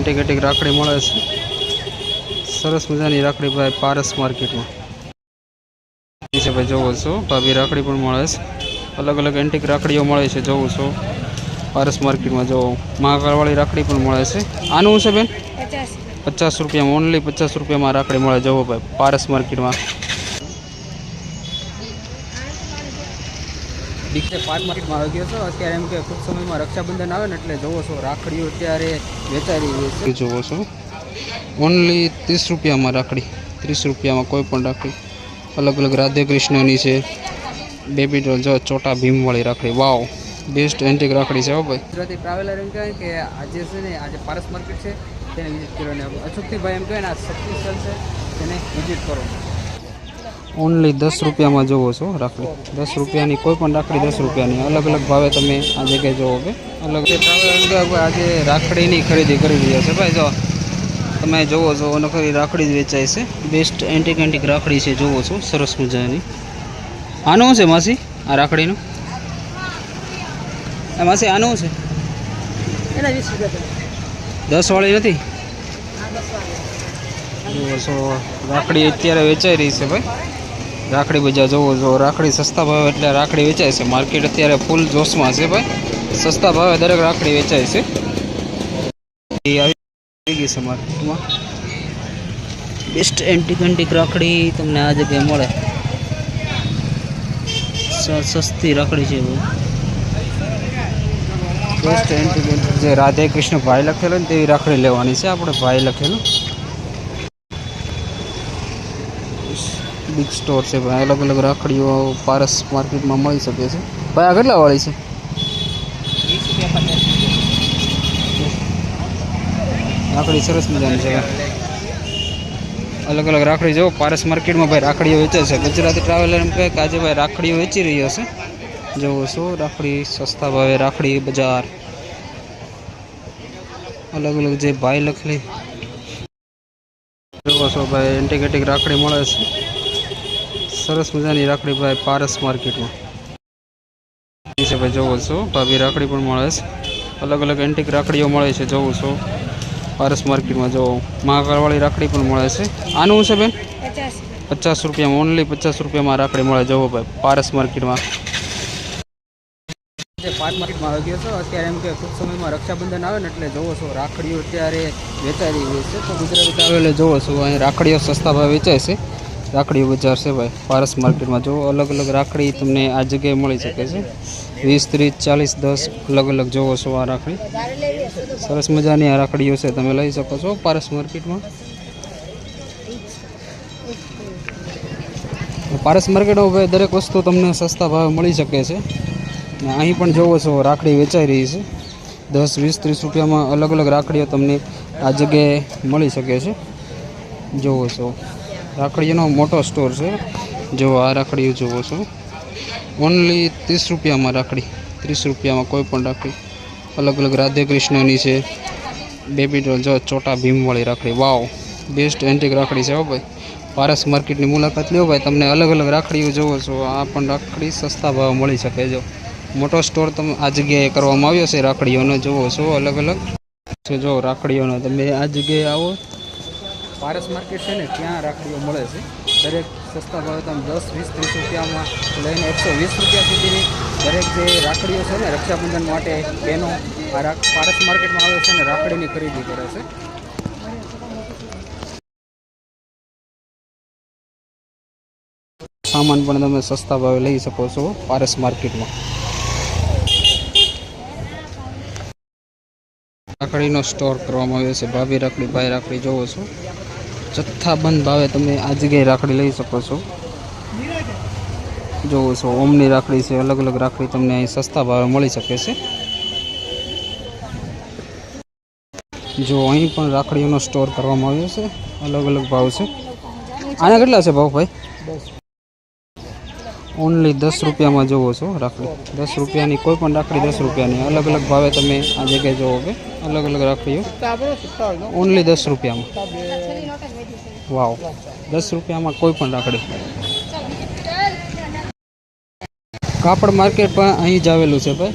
Antique antique Rakhri मळे छे। सरस मजानी राखड़ी भाई पारस मार्केट में છે ભાઈ જોવો છો ભાભી રાખડી પણ મળે છે। अलग अलग एंटीक राखड़ीओ મળે છે જોવો છો पारस मार्केट में। जो महाकाळवाળી राखड़ी पण મળે છે। આનું છે બેન 50 रुपया में ओनली 50 रुपया में राखड़ी મળે જોવો भाई पारस मार्केट में। દીકરે પાર્ક માર્કેટમાં આવી ગયો છો અત્યારે એમ કે ખૂબ સમયમાં રક્ષાબંધન આવે ને એટલે જોવો છો રાખડીઓ અત્યારે વેચાઈ રહી છે જોવો છો ઓનલી 30 રૂપિયામાં રાખડી 30 રૂપિયામાં કોઈ પણ રાખડી अलग अलग राधे कृष्णनी है बेबी डॉल जो छोटा भीम वाली राखड़ी वाव बेस्ट एंटीक राखड़ी है। भाई गुजराती ट्रावेलर एम कहे कि आज से आज पारस मार्केट है तेने विजिट करो। अचूकथी भाई एम कहे शक्ति स्थल है तेने विजिट करो। ओनली 10 रुपया में जोवो छो राखड़ी 10 रुपया कोईपण राखड़ी 10 रुपया अलग अलग भावे तमे आ जगह जोवो के अलग ट्रावेलर आज राखड़ी खरीदी करी रह्या छे। भाई जो तमे जोवो छो नखरी राखड़ी ज वेचाय छे बेस्ट एंटीक एंटीक राखड़ी छे जोवो छो सरस मजानी। आनो छे मासी आ राखड़ीनो आ मासी आनो छे एना 20 रुपया 10 वाली नथी जोवो छो राखड़ी अत्यारे वेचाई रही छे। भाई राखड़ी बजार जोवो छो राखड़ी सस्ता भाव एटले राखड़ी वेचाय छे। मार्केट अत्यारे फूल जोश में छे। भाई सस्ता भावे दरेक राखड़ी वेचाय छे। मार्केट में बेस्ट एंटीक एंटीक राखड़ी तमने आ जगह मळे सस्ती राखड़ी है। बेस्ट एंटीक एंटीक जे राधे कृष्ण भाई लखेलो ने तेवी राखड़ी लेवानी छे आपणे भाई लखेलो बिग स्टोर से। भाई अलग अलग राखड़ीओ पारस मार्केट में मळी शके छे। भाई आ કેટલા વાળી છે 20 રૂપિયા 50 राखड़ी सरस मजानी है। अलग अलग राखड़ी जो पारस मार्केट में भाई राखड़ीओ वेचे छे। गुजराती ट्रावेलर एम कहे कि आज भाई राखड़ीओ वेची रह्यो छे जो शो राखड़ी सस्ता भावे राखड़ी बाजार अलग अलग जे भाई लखली जो शो भाई एंटीक एंटीक राखड़ी मळे छे। सरस मजानी राखड़ी भाई पारस मार्केट में भाई जोवो छो भाभी राखड़ी पण मळे छे। अलग अलग एंटीक राखड़ीओ मळे छे जोवो छो पारस मार्केट में। जो महाकाळवाળી राखड़ी पण मळे छे। आनु छे बेन 50 रुपया में ओनली 50 रुपया में राखड़ी मळे जोवो भाई पारस मार्केट में। पार्क मार्केट में આવી ગયો છો અત્યારે એમ કે ખૂબ સમયમાં રક્ષાબંધન આવે ને એટલે જોવો છો રાખડીઓ અત્યારે વેચાઈ રહી છે। તો ગુજરાતી ટ્રાવેલર જોવો છો અહીં રાખડીઓ સસ્તા ભાવે વેચાય છે। राखड़ी बजार से भाई पारस मार्केट में जो अलग अलग राखड़ी तमने आ जगह मळी शके छे 20 30 40 10 अलग अलग जोवो छो आ राखड़ी सरस मजानी आ राखड़ीओ छे तमे लई शको छो पारस मार्केट में। पारस मार्केट में भाई दरेक वस्तु तमने सस्ता भावे मळी शके छे। अहीं पण जोवो छो राखड़ी वेचाई रही है 10 20 30 रुपया में अलग अलग राखड़ीओ तमने आ जगह मळी शके छे जोवो छो। राखड़ीओ मोटो स्टोर है जो आ राखड़ीओ जोवो छो ओनली 30 रुपया में राखड़ी 30 रुपया में कोईपण राखड़ी अलग अलग राधे कृष्णनी है बेबी डॉल जो छोटा भीम वाली राखड़ी वाव बेस्ट एंटीक राखड़ी है। भाई पारस मार्केट की मुलाकात लो भाई तमने अलग अलग राखड़ीओ जोवो छो आ पण राखड़ी सस्ता भाव मळी शके। जो मोटो स्टोर तमे आ जगह करवामां आव्यो छे राखड़ीओनो जोवो छो अलग अलग जो राखड़ीओनो तमे आ जगह आवो पारस मार्केट है क्या राखड़ीओ मळे छे दरेक सस्ता भावे तमे 10 20 30 रुपया में लईने 120 रुपया सुधीनी दरेक जे राखड़ीओ छे ने रक्षाबंधन माटे बेनो आ पारस मार्केट में आवे छे ने राखड़ीनी खरीदी करे छे। सामान पण तमे सस्ता भावे लई शको छो पारस मार्केट में। राखड़ीनो स्टोर करवामां आव्यो छे भाभी राखड़ी भाई राखड़ी जोवो छो जत्थाबंध भावे तमे आ जगह राखड़ी लई शको छो जोवो छो ओमनी राखड़ी से अलग अलग राखड़ी तमने अहीं सस्ता भावे मळी शके छे। जो अहीं पण राखड़ीओनो स्टोर करवामां आव्यो छे अलग अलग भाव छे। आना કેટલા છે ભાવ ભાઈ ओनली 10 रुपया में जोवो छो राखड़ी 10 रुपया कोईपण राखड़ी 10 रुपया अलग अलग भावे तमे आ जगह जोवो के अलग अलग राखड़ीओ ओनली 10 रुपया में वाव 10 रुपया में कोईपण राखड़ी। कापड़ मार्केट पर अहीं ज आवेलुं छे भाई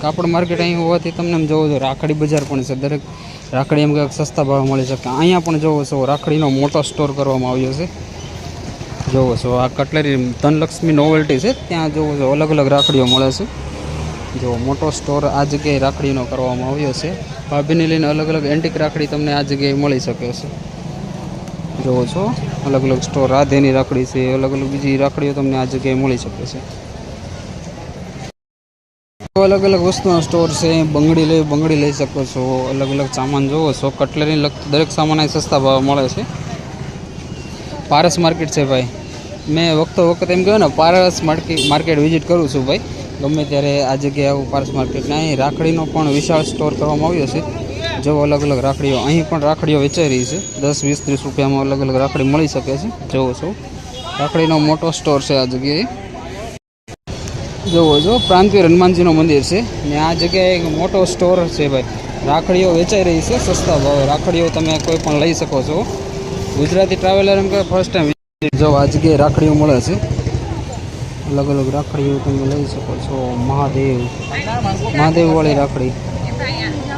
કાપડ માર્કેટ અહીં હોવાથી તમને એમ જોવો છો રાખડી બજાર પણ છે. દરેક રાખડી એમ કંઈક સસ્તા ભાવે મળી શકે. અહીંયા પણ જોવો છો રાખડીનો મોટો સ્ટોર કરવામાં આવ્યો છે. જોવો છો આ કટલેરી ધનલક્ષ્મી નોવેલ્ટી છે, ત્યાં જોવો છો અલગ અલગ રાખડીઓ મળે છે. જો મોટો સ્ટોર આ જગ્યાએ રાખડીનો કરવામાં આવ્યો છે. ભાભીને લઈને અલગ અલગ એન્ટિક રાખડી તમને આ જગ્યાએ મળી શકે છે. જોવો છો અલગ અલગ સ્ટોર, રાધેની રાખડી છે, અલગ અલગ બીજી રાખડીઓ તમને આ જગ્યાએ મળી શકે છે. અલગ અલગ વસ્તુનો સ્ટોર છે. બંગડી લઈ શકો છો. અલગ અલગ સામાન જોવો છો, કટલેરીને લગતું દરેક સામાન અહીં સસ્તા ભાવે મળે છે. પારસ માર્કેટ છે ભાઈ. મેં વખત એમ કહ્યું ને પારસ માર્કેટ વિઝિટ કરું છું ભાઈ, ગમે ત્યારે આ જગ્યાએ આવું પારસ માર્કેટને. અહીં રાખડીનો પણ વિશાળ સ્ટોર કરવામાં આવ્યો છે. જો અલગ અલગ રાખડીઓ, અહીં પણ રાખડીઓ વેચાઈ રહી છે. 10, 20, 30 રૂપિયામાં અલગ અલગ રાખડી મળી શકે છે. જોવો છો રાખડીનો મોટો સ્ટોર છે આ જગ્યાએ. જોવો છો પ્રાંતિય હનુમાનજીનું મંદિર છે ને આ જગ્યાએ એક મોટો સ્ટોર છે ભાઈ. રાખડીઓ વેચાઈ રહી છે સસ્તા ભાવે. રાખડીઓ તમે કોઈ પણ લઈ શકો છો. ગુજરાતી ટ્રાવેલર એમ કે ફર્સ્ટ ટાઈમ જો આ જગ્યાએ રાખડીઓ મળે છે. અલગ અલગ રાખડીઓ તમે લઈ શકો છો. મહાદેવ વાળી રાખડી,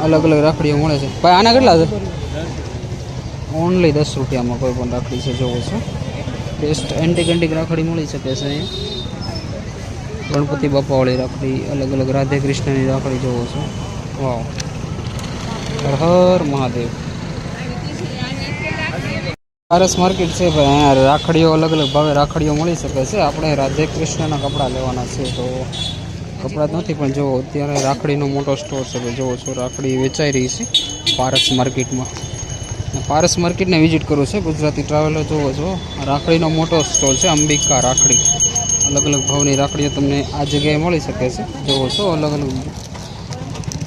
અલગ અલગ રાખડીઓ મળે છે ભાઈ. આના કેટલા છે? ઓનલી 10 રૂપિયામાં કોઈ પણ રાખડી છે. જોવો છો બેસ્ટ એન્ટિક રાખડી મળી શકે છે અહીંયા. ગણપતિ બાપા વાળી રાખડી, અલગ અલગ રાધે કૃષ્ણની રાખડી જોવો છો. વાવ, હર હર મહાદેવ. પારસ માર્કેટ છે ભાઈ, અહીંયા રાખડીઓ અલગ અલગ ભાવે રાખડીઓ મળી શકે છે. આપણે રાધે કૃષ્ણના કપડાં લેવાના છે તો કપડાં જ નથી, પણ જુઓ અત્યારે રાખડીનો મોટો સ્ટોર છે ભાઈ. જોવો છો રાખડી વેચાઈ રહી છે પારસ માર્કેટમાં. પારસ માર્કેટને વિઝિટ કરું છે ગુજરાતી ટ્રાવેલર. જોવો છો રાખડીનો મોટો સ્ટોર છે અંબિકા રાખડી. અલગ અલગ ભાવની રાખડીઓ તમને આ જગ્યાએ મળી શકે છે. જોવો છો અલગ અલગ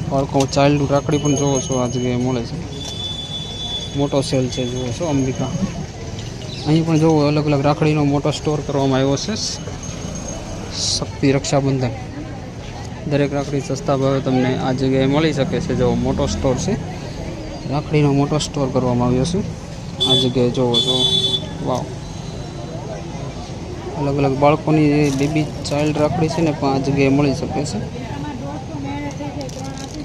બાળકો ચાઇલ્ડ રાખડી પણ જોવો છો આ જગ્યાએ મળે છે. મોટો સેલ છે જોવો છો અંબિકા. અહીં પણ જોવો અલગ અલગ રાખડીનો મોટો સ્ટોર કરવામાં આવ્યો છે. શક્તિ રક્ષાબંધન, દરેક રાખડી સસ્તા ભાવે તમને આ જગ્યાએ મળી શકે છે. જો મોટો સ્ટોર છે, રાખડીનો મોટો સ્ટોર કરવામાં આવ્યો છે આ જગ્યાએ. જોવો છો વાવ, અલગ અલગ બાળકોની બેબી ચાઇલ્ડ રાખડી છે ને પણ આ જગ્યાએ મળી શકે છે.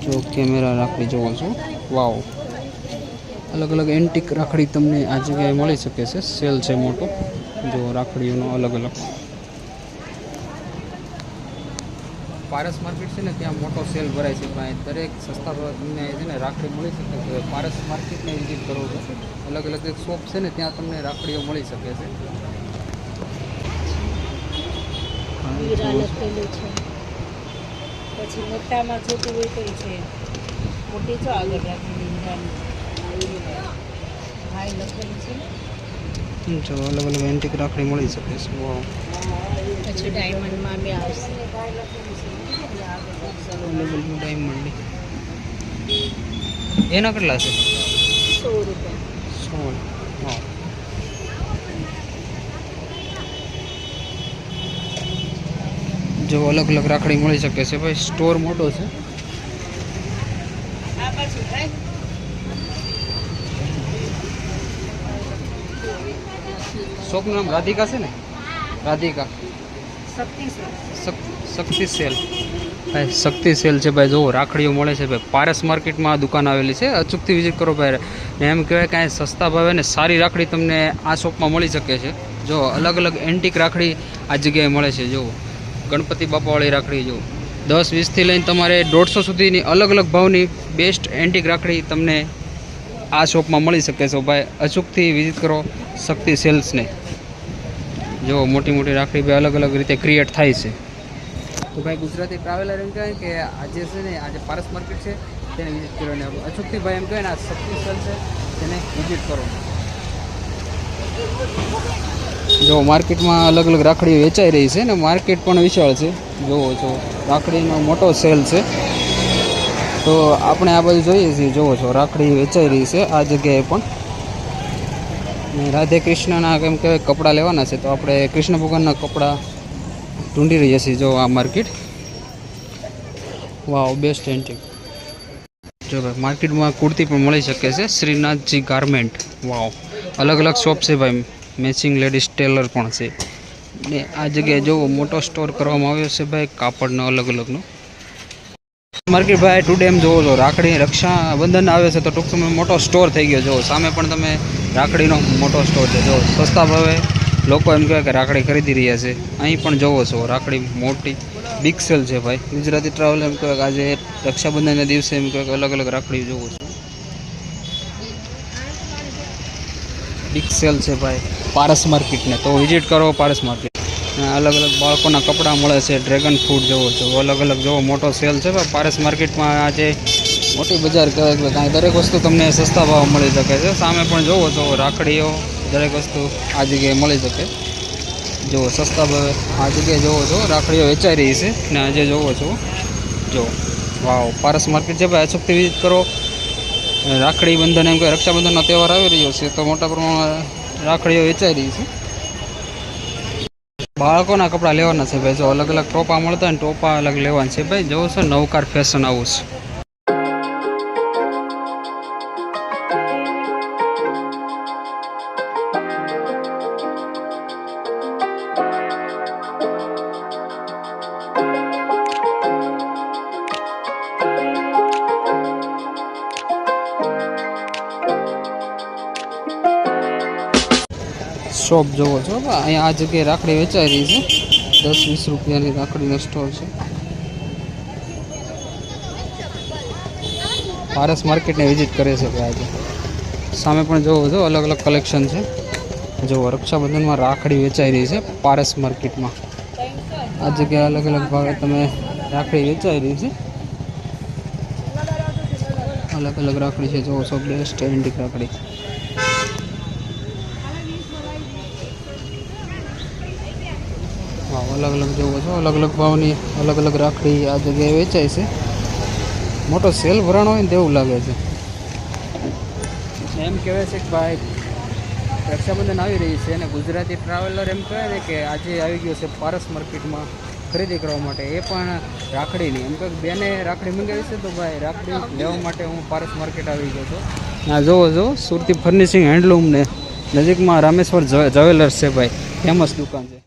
જો કેમેરા રાખડી જોવો છો વાવ. અલગ અલગ એન્ટિક રાખડી તમને આ જગ્યાએ મળી શકે છે. સેલ છે મોટો જો રાખડીઓનો અલગ અલગ. પારસ માર્કેટ છે ને ત્યાં મોટો સેલ ભરાય છે ભાઈ. દરેક સસ્તા ભાવે તમને છે ને રાખડી મળી શકે છે. પારસ માર્કેટને વિઝિટ કરો છો, અલગ અલગ એક શોપ છે ને ત્યાં તમને રાખડીઓ મળી શકે છે. પછી મોટામાં જોતું હોય તો છે મોટી જો આગળ રાખી ભાઈ લખેલું છે. જો અલગ અલગ એન્ટિક રાખડી મળી શકે છે. વાવ, પછી ડાયમંડમાં બી આવશે. અલગ અલગ ડાયમંડ એના કેટલા છે? 100 રૂપિયા. 100. વાવ, જો અલગ અલગ રાખડી મળી શકે છે ભાઈ. સ્ટોર મોટો છે. શોપનું નામ રાધિકા છે ને? રાધિકા શક્તિ સેલ ભાઈ. શક્તિ સેલ છે ભાઈ. જો રાખડીઓ મળે છે ભાઈ. પારસ માર્કેટમાં આ દુકાન આવેલી છે. અચૂકથી વિઝિટ કરો ભાઈ. ને એમ કહેવાય કે અહીં સસ્તા ભાવે ને સારી રાખડી તમને આ શોપમાં મળી શકે છે. જો અલગ અલગ એન્ટિક રાખડી આ જગ્યાએ મળે છે. જો ગણપતિ બાપાવાળી રાખડી જો 10, 20થી લઈને તમારે 150 સુધીની અલગ અલગ ભાવની બેસ્ટ એન્ટિક રાખડી તમને આ શોપમાં મળી શકે છે ભાઈ. અચૂકથી વિઝિટ કરો શક્તિ સેલ્સને. જો મોટી મોટી રાખડી ભાઈ અલગ અલગ રીતે ક્રિએટ થાય છે. તો ભાઈ ગુજરાતી ટ્રાવેલર એમ કહે કે આજે છે ને આજે પારસ માર્કેટ છે તેને વિઝિટ કરો. ને અચૂકથી ભાઈ એમ કહે ને આ શક્તિ સેલ છે તેને વિઝિટ કરો. જો માર્કેટમાં અલગ અલગ રાખડીઓ વેચાઈ રહી છે ને માર્કેટ પણ વિશાળ છે. જોવો છો રાખડીનો મોટો સેલ છે. તો આપણે આ બધું જોઈએ છીએ. જોવો છો રાખડી વેચાઈ રહી છે આ જગ્યાએ પણ. રાધે કૃષ્ણના કેમ કહેવાય કપડાં લેવાના છે તો આપણે કૃષ્ણ ભગવાનના કપડાં ઢૂંઢી રહીએ છીએ. જો આ માર્કેટ વાવ બેસ્ટ એન્ટિક. જો ભાઈ માર્કેટમાં કુર્તી પણ મળી શકે છે. શ્રીનાથજી ગાર્મેન્ટ વાવ. અલગ અલગ શોપ છે ભાઈ. મેચિંગ લેડીઝ ટેલર પણ છે. ને આ જગ્યાએ જોવો મોટો સ્ટોર કરવામાં આવ્યો છે ભાઈ કાપડનો અલગ અલગનો. માર્કેટ ભાઈ ટુડે એમ જોવો છો રાખડી રક્ષાબંધન આવે છે તો ટૂંક સમય મોટો સ્ટોર થઈ ગયો જો સામે પણ તમે રાખડીનો મોટો સ્ટોર છે જો સસ્તા ભાવે લોકો એમ કહેવાય કે રાખડી ખરીદી રહ્યા છે. અહીં પણ જોવો છો રાખડી મોટી બિગ સેલ છે ભાઈ. ગુજરાતી ટ્રાવેલ એમ કહેવાય કે આજે રક્ષાબંધનના દિવસે એમ કહેવાય કે અલગ અલગ રાખડી જોવો છો. બિગ સેલ છે ભાઈ પારસ માર્કેટને તો વિઝિટ કરો પારસ માર્કેટ. અલગ અલગ બાળકોના કપડાં મળે છે. ડ્રેગન ફ્રૂટ જોવો છો અલગ અલગ જોવો મોટો સેલ છે ભાઈ પારસ માર્કેટમાં. આજે મોટી બજાર કહેવાય કે કાંઈ દરેક વસ્તુ તમને સસ્તા ભાવ મળી શકે છે. સામે પણ જોવો છો રાખડીઓ દરેક વસ્તુ આ જગ્યાએ મળી શકે. જુઓ સસ્તા ભાવે આ જગ્યાએ જોવો છો રાખડીઓ વેચાઈ રહી છે ને આજે જોવો છો જો વાવ પારસ માર્કેટ છે ભાઈ અચૂકથી વિઝિટ કરો. રાખડી બંધન એમ કે રક્ષાબંધનનો તહેવાર આવી રહ્યો છે તો મોટા પ્રમાણમાં રાખડીઓ વેચાઈ રહી છે. બાળકોના કપડાં લેવાના છે ભાઈ જો અલગ અલગ ટોપા મળતા હોય ને ટોપા અલગ લેવાના છે ભાઈ. જોવો છો નવકાર ફેશન હાઉસ. શોપ જોવો છો અહીંયા આ જગ્યાએ રાખડી વેચાઈ રહી છે. 10-20 રૂપિયાની રાખડીનો સ્ટોર છે. પારસ માર્કેટને વિઝિટ કરે છે ભાઈ આજે. સામે પણ જોવો છો અલગ અલગ કલેક્શન છે. જો રક્ષાબંધનમાં રાખડી વેચાઈ રહી છે પારસ માર્કેટમાં. આ જગ્યાએ અલગ અલગ ભાવે તમે રાખડી વેચાઈ રહી છે. અલગ અલગ રાખડી છે જોવો છો બેસ્ટ એન્ટિક રાખડી. હા અલગ અલગ જોવો છો અલગ અલગ ભાવની અલગ અલગ રાખડી આ જગ્યાએ વેચાય છે. મોટો સેલ ભરાણો હોય ને તેવું લાગે છે. એમ કહેવાય છે કે ભાઈ રક્ષાબંધન આવી રહી છે અને ગુજરાતી ટ્રાવેલર એમ કહે ને કે આજે આવી ગયો છે પારસ માર્કેટમાં ખરીદી કરવા માટે એ પણ રાખડીની. એમ કે બેને રાખડી મંગાવી છે તો ભાઈ રાખડી લેવા માટે હું પારસ માર્કેટ આવી ગયો છું. હા જોવો છો સુરતી ફર્નિશિંગ હેન્ડલૂમને નજીકમાં રામેશ્વર જ્વેલર્સ છે ભાઈ ફેમસ દુકાન છે.